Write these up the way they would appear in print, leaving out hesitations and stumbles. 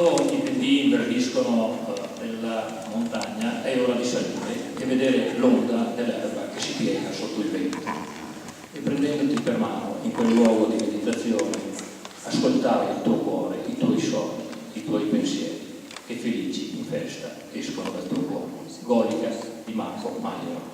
Quando i pendii inverniscono nella montagna è ora di salire e vedere l'onda dell'erba che si piega sotto il vento. E prendendoti per mano in quel luogo di meditazione, ascoltare il tuo cuore, i tuoi sogni, i tuoi pensieri, che felici in festa escono dal tuo cuore. Golica di Marco Maiero.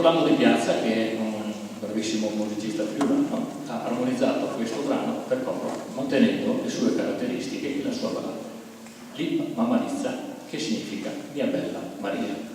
Orlando Di Piazza, che è un bravissimo musicista friulano, ha armonizzato questo brano per coro, mantenendo le sue caratteristiche e la sua ballata. Lippa Mamalizza, che significa mia bella Maria.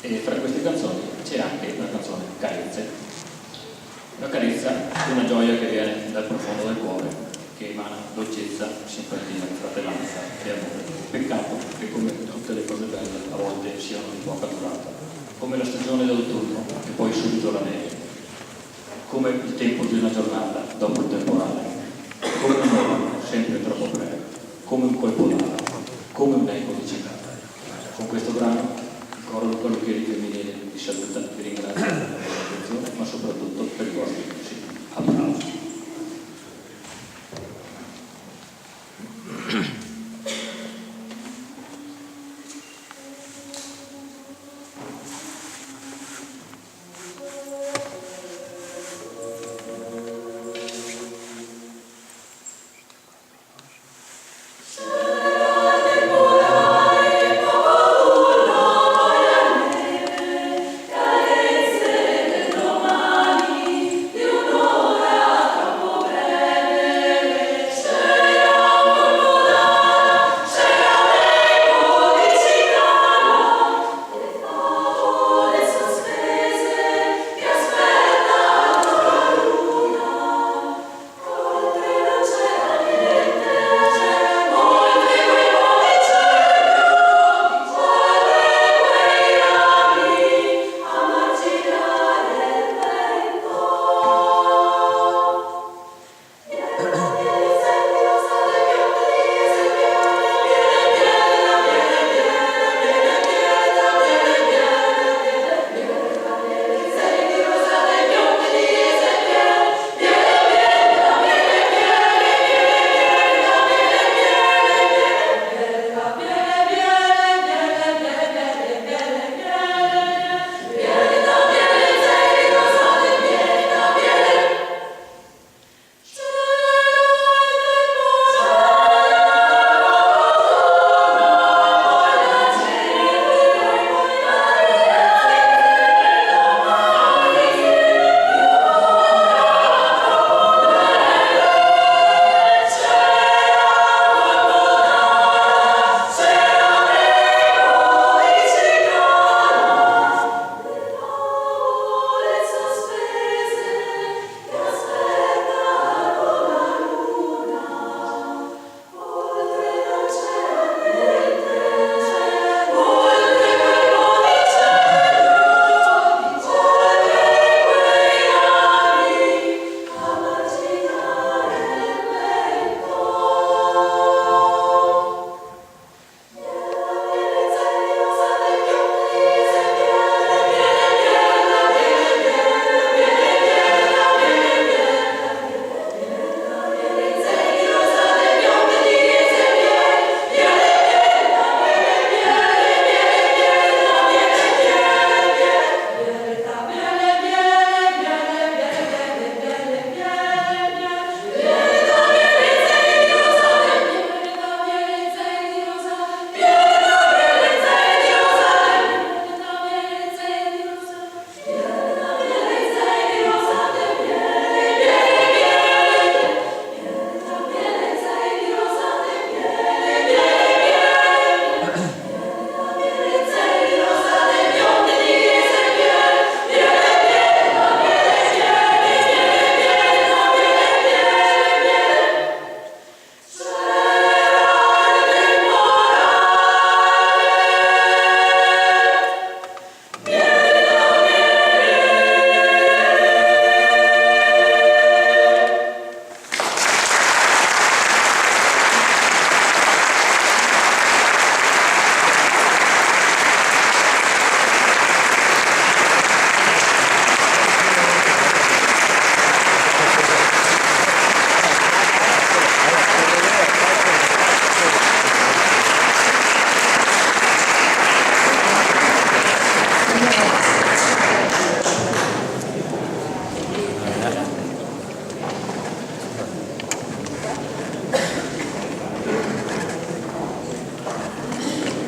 E fra queste canzoni c'è anche una canzone, Carezze. La carezza è una gioia che viene dal profondo del cuore, che emana dolcezza, simpatia, fratellanza e amore. Peccato che come tutte le cose belle a volte siano di poca durata, come la stagione d'autunno e poi subito la neve, come il tempo di una giornata dopo il temporale, come un'ora sempre troppo breve, come un colpo d'ala, come un'eco di città. Con questo brano il coro Luca Lucchesi femminile vi saluta, vi ringrazio per la vostra attenzione, ma soprattutto per i vostri consigli. Applausi.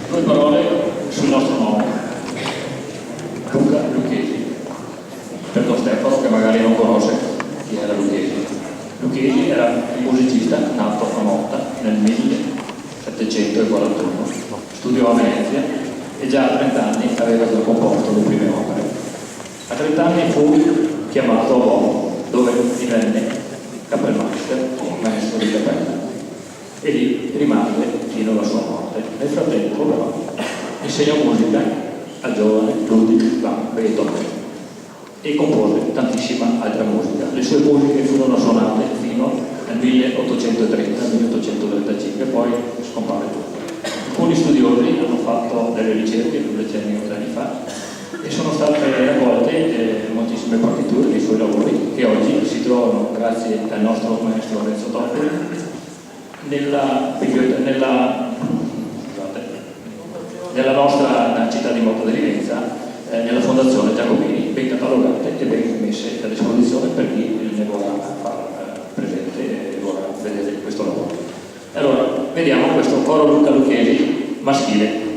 Due parole sul nostro nome, Luca Lucchesi, per Don Stefano che magari non conosce chi era Lucchesi. Lucchesi era un musicista nato a Motta nel 1741, studiò a Venezia e già a 30 anni aveva già composto le prime opere. A 30 anni fu chiamato a Bonn, dove divenne Kapellmeister, maestro di cappella, e lì rimase fino alla sua morte. Nel frattempo però insegnò musica al giovane Ludwig van Beethoven e compose tantissima altra musica. Le sue musiche furono suonate fino al 1830-1835, poi scompare tutto. Alcuni studiosi hanno fatto delle ricerche più decenni o anni fa e sono state raccolte moltissime partiture dei suoi lavori che oggi si trovano, grazie al nostro maestro Renzo Toppoli, nella nostra città di Motta di Rivenza, nella Fondazione Giacobini, ben catalogate e ben messe a disposizione per chi ne vorrà far presente e vorrà vedere questo lavoro. Allora, vediamo questo coro Luca Lucchesi maschile.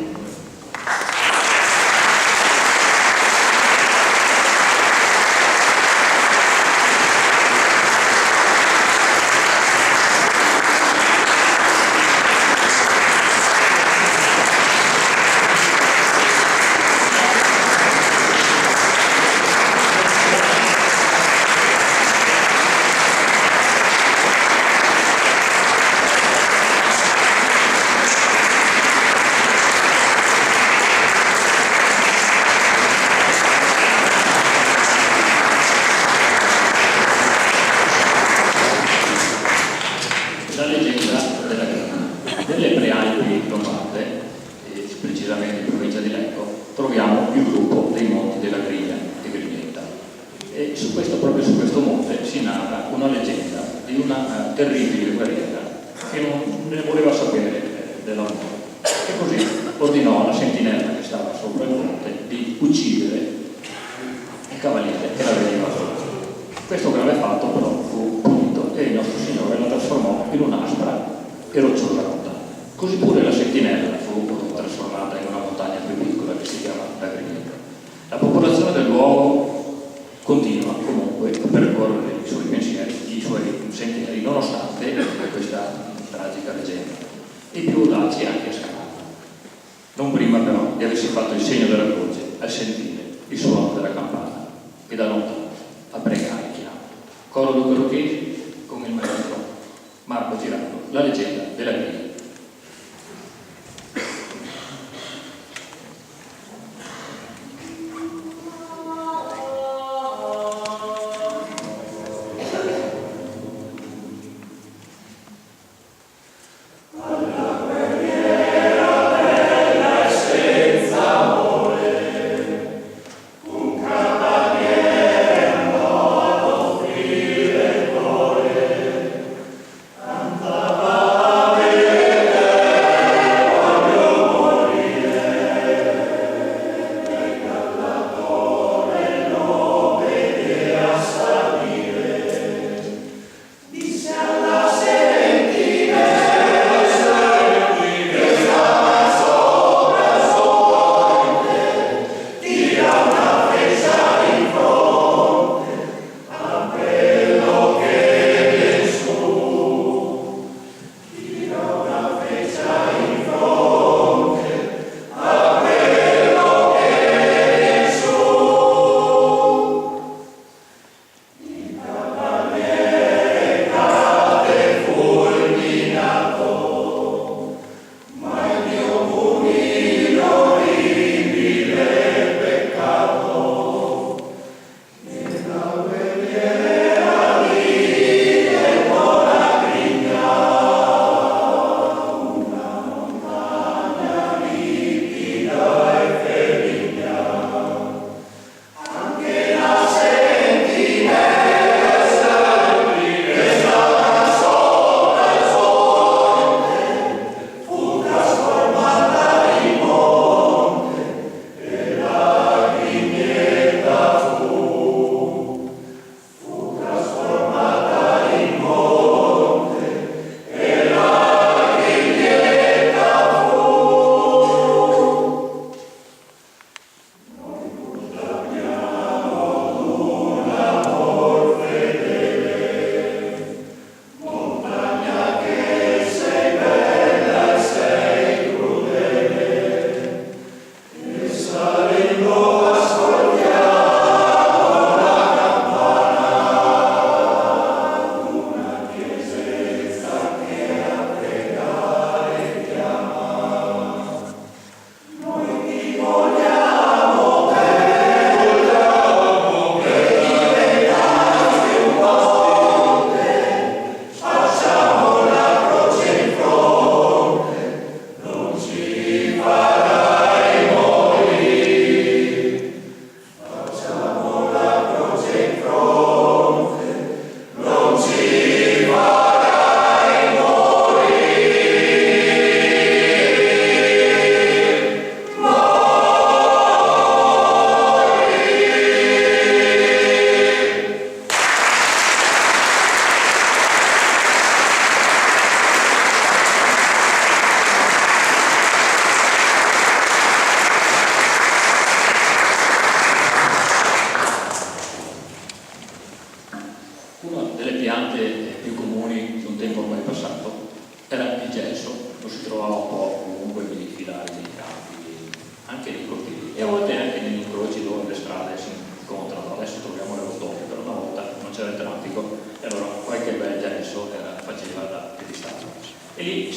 Oh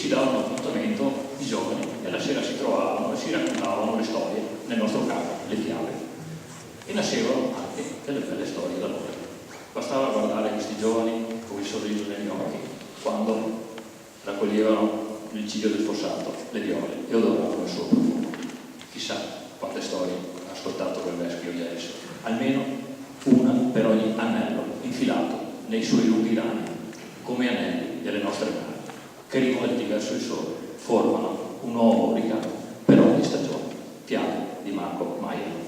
si davano appuntamento i giovani e la sera si trovavano e si raccontavano le storie, nel nostro caso le fiabe, e nascevano anche delle belle storie d'amore. Bastava guardare questi giovani con il sorriso negli occhi quando raccoglievano nel ciglio del fossato le viole e odoravano il suo profumo. Chissà quante storie ha ascoltato quel vecchio Ies, almeno una per ogni anello infilato nei suoi lunghi rami, come anelli delle nostre mani, che rivolti verso il sole formano un nuovo ricamo per ogni stagione. Fiabe di Marco Maia.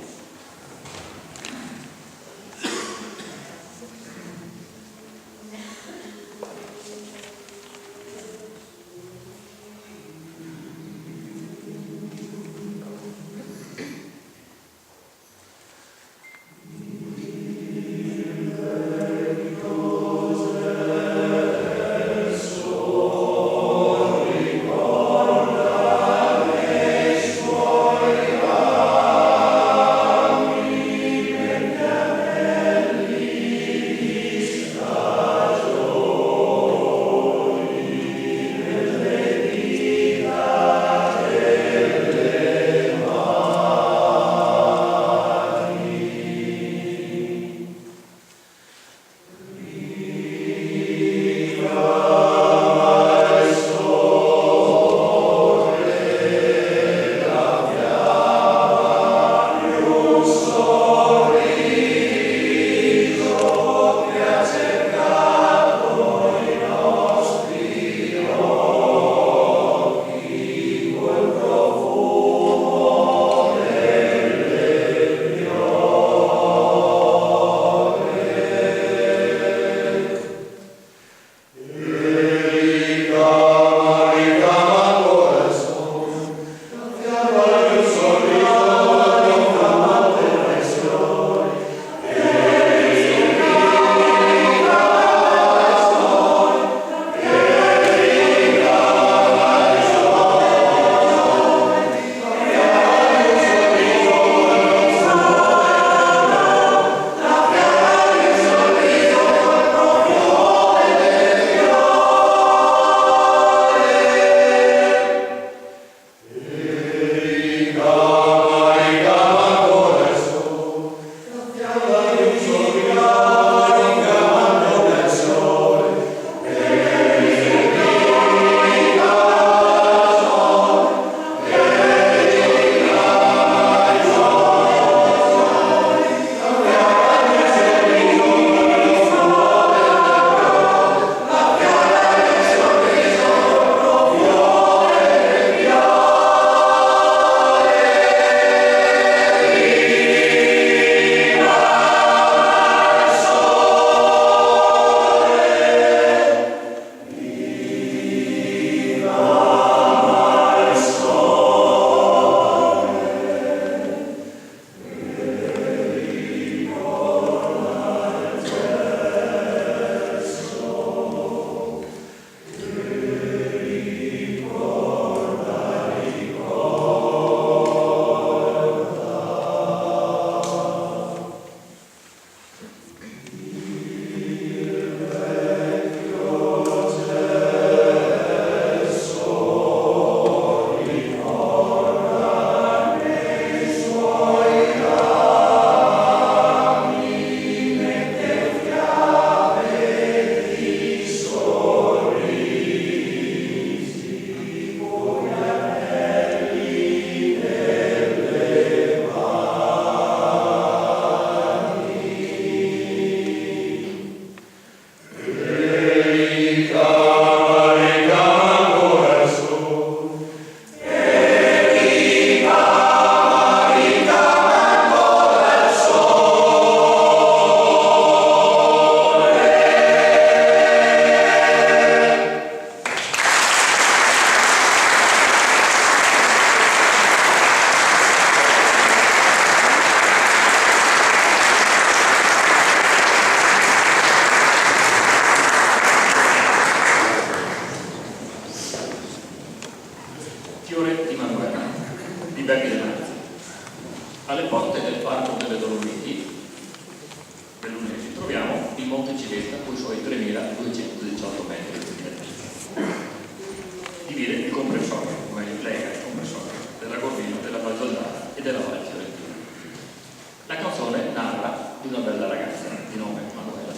di una bella ragazza di nome Manuela,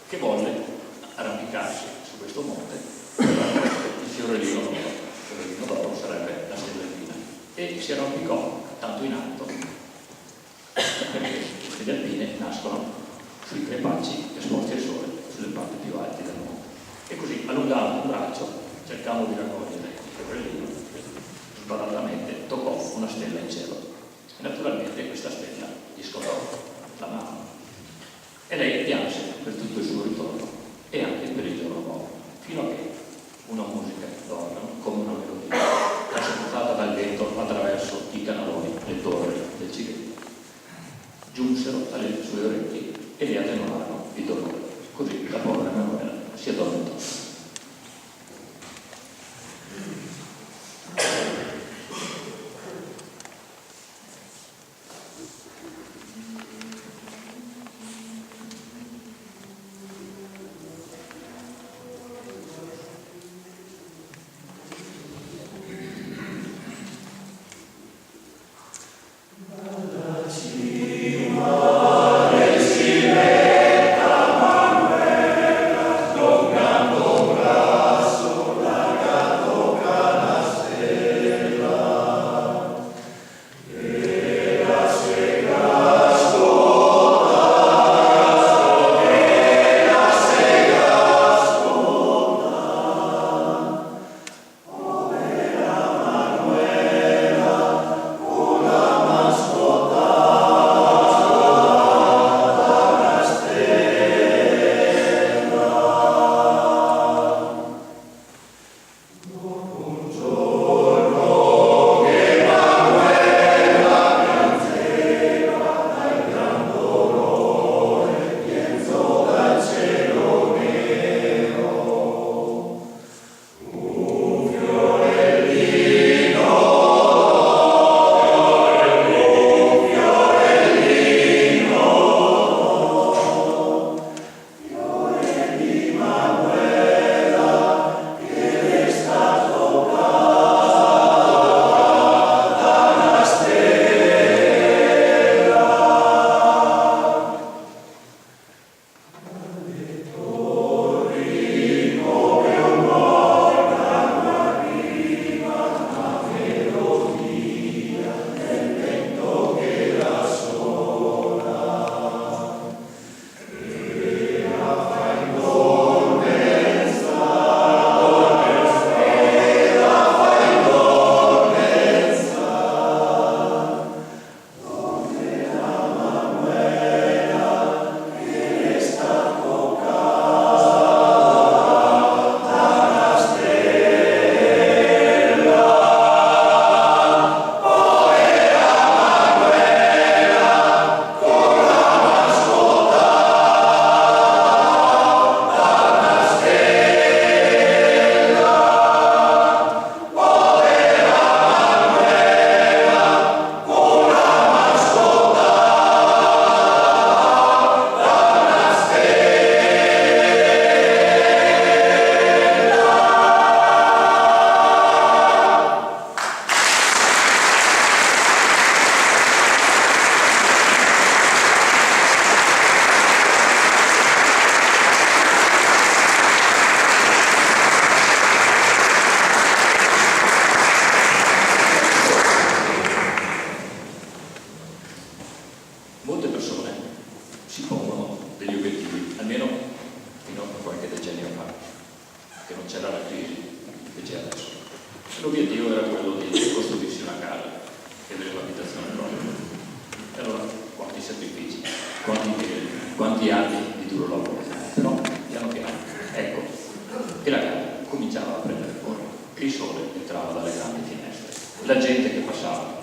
che volle arrampicarsi su questo monte per raggiungere il fiorellino d'oro. Il fiorellino d'oro sarebbe la stellina, e si arrampicò tanto in alto perché le stelle alpine nascono sui crepacci esposti al sole, sulle parti più alte del monte. E così, allungando un braccio, cercando di raccogliere il fiorellino, sbadatamente toccò una stella in cielo. E naturalmente questa stella gli scorrò la mano. E lei pianse per tutto il suo ritorno e anche per il giorno nuovo, fino a che una musica d'organo, come una melodia, trasportata dal vento attraverso i canaloni, le torri del Civetto, giunsero alle sue orecchie e le attenuarono il dolore. Così la povera Manuela si addormentò. L'obiettivo era quello di costruirsi una casa e avere l'abitazione propria. E allora, quanti sacrifici, quanti anni di duro lavoro, però piano piano, ecco, e la casa cominciava a prendere forma, e il sole entrava dalle grandi finestre, la gente che passava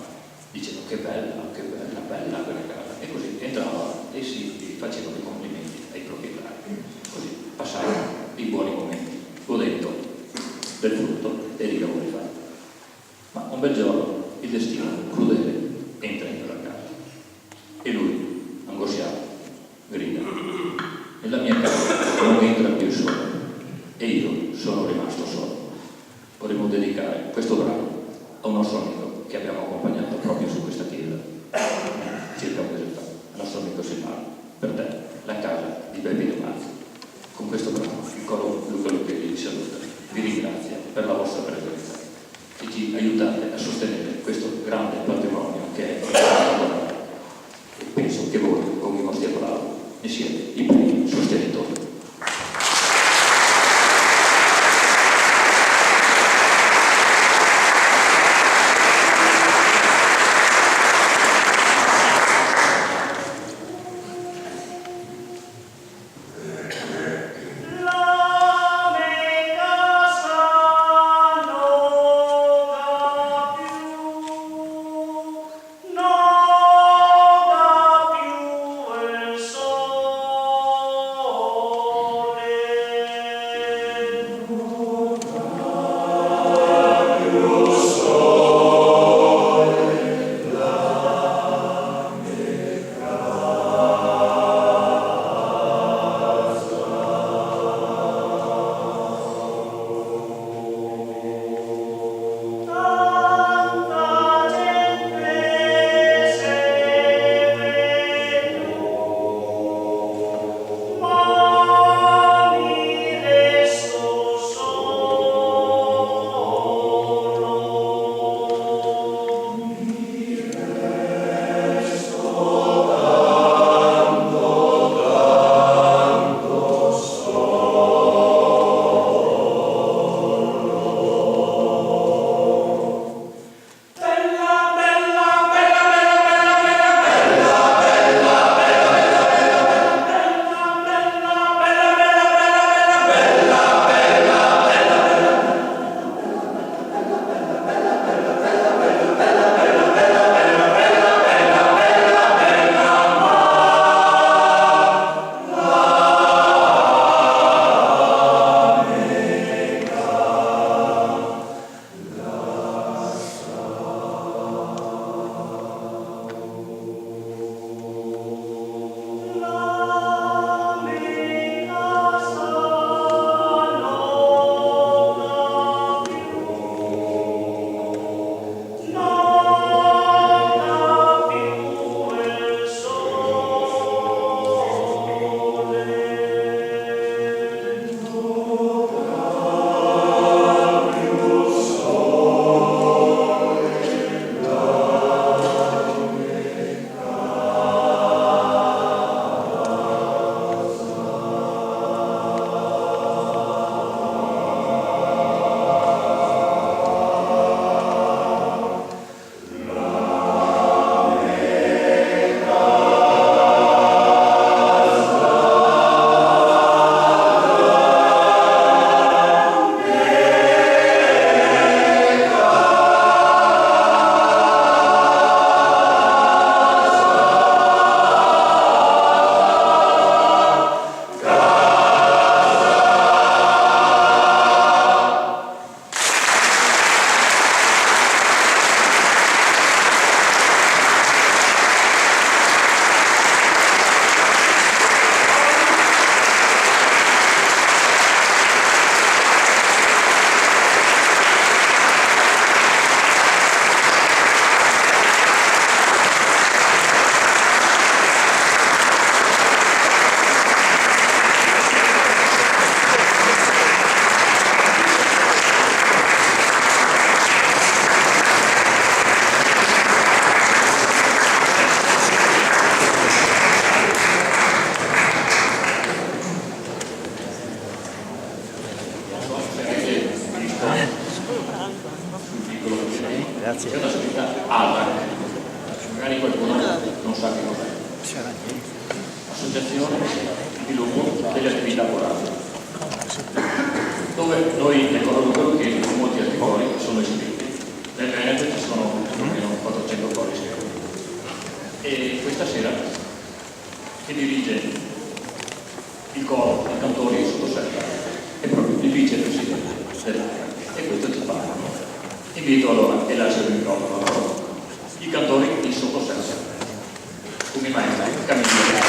diceva che bella quella casa, e così entravano e si facevano i complimenti ai proprietari, così passavano i buoni momenti, godendo del frutto e dei lavori fatti. Ma un bel giorno il destino crudele entra in quella casa e lui, angosciato, grida: nella mia casa non entra più il sole e io sono rimasto solo. Vorremmo dedicare questo brano a un nostro amico che abbiamo accompagnato proprio su questa chiesa circa un mese fa, il nostro amico Silvano. ne siete i primi sostenitori. Grazie. C'è una società ALAC, magari qualcuno non sa che cos'è. Associazione di sviluppo delle attività corali, dove noi ricordo quello che molti altri cori sono iscritti. Nel Veneto ci sono almeno 400 cori iscritti. E questa sera chi dirige il coro, i cantori sottosetta è proprio il vicepresidente dell'ALAC, e questo ci parla. Invito allora e lascio il microfono i cantori in sottosetta come maestri Camillo.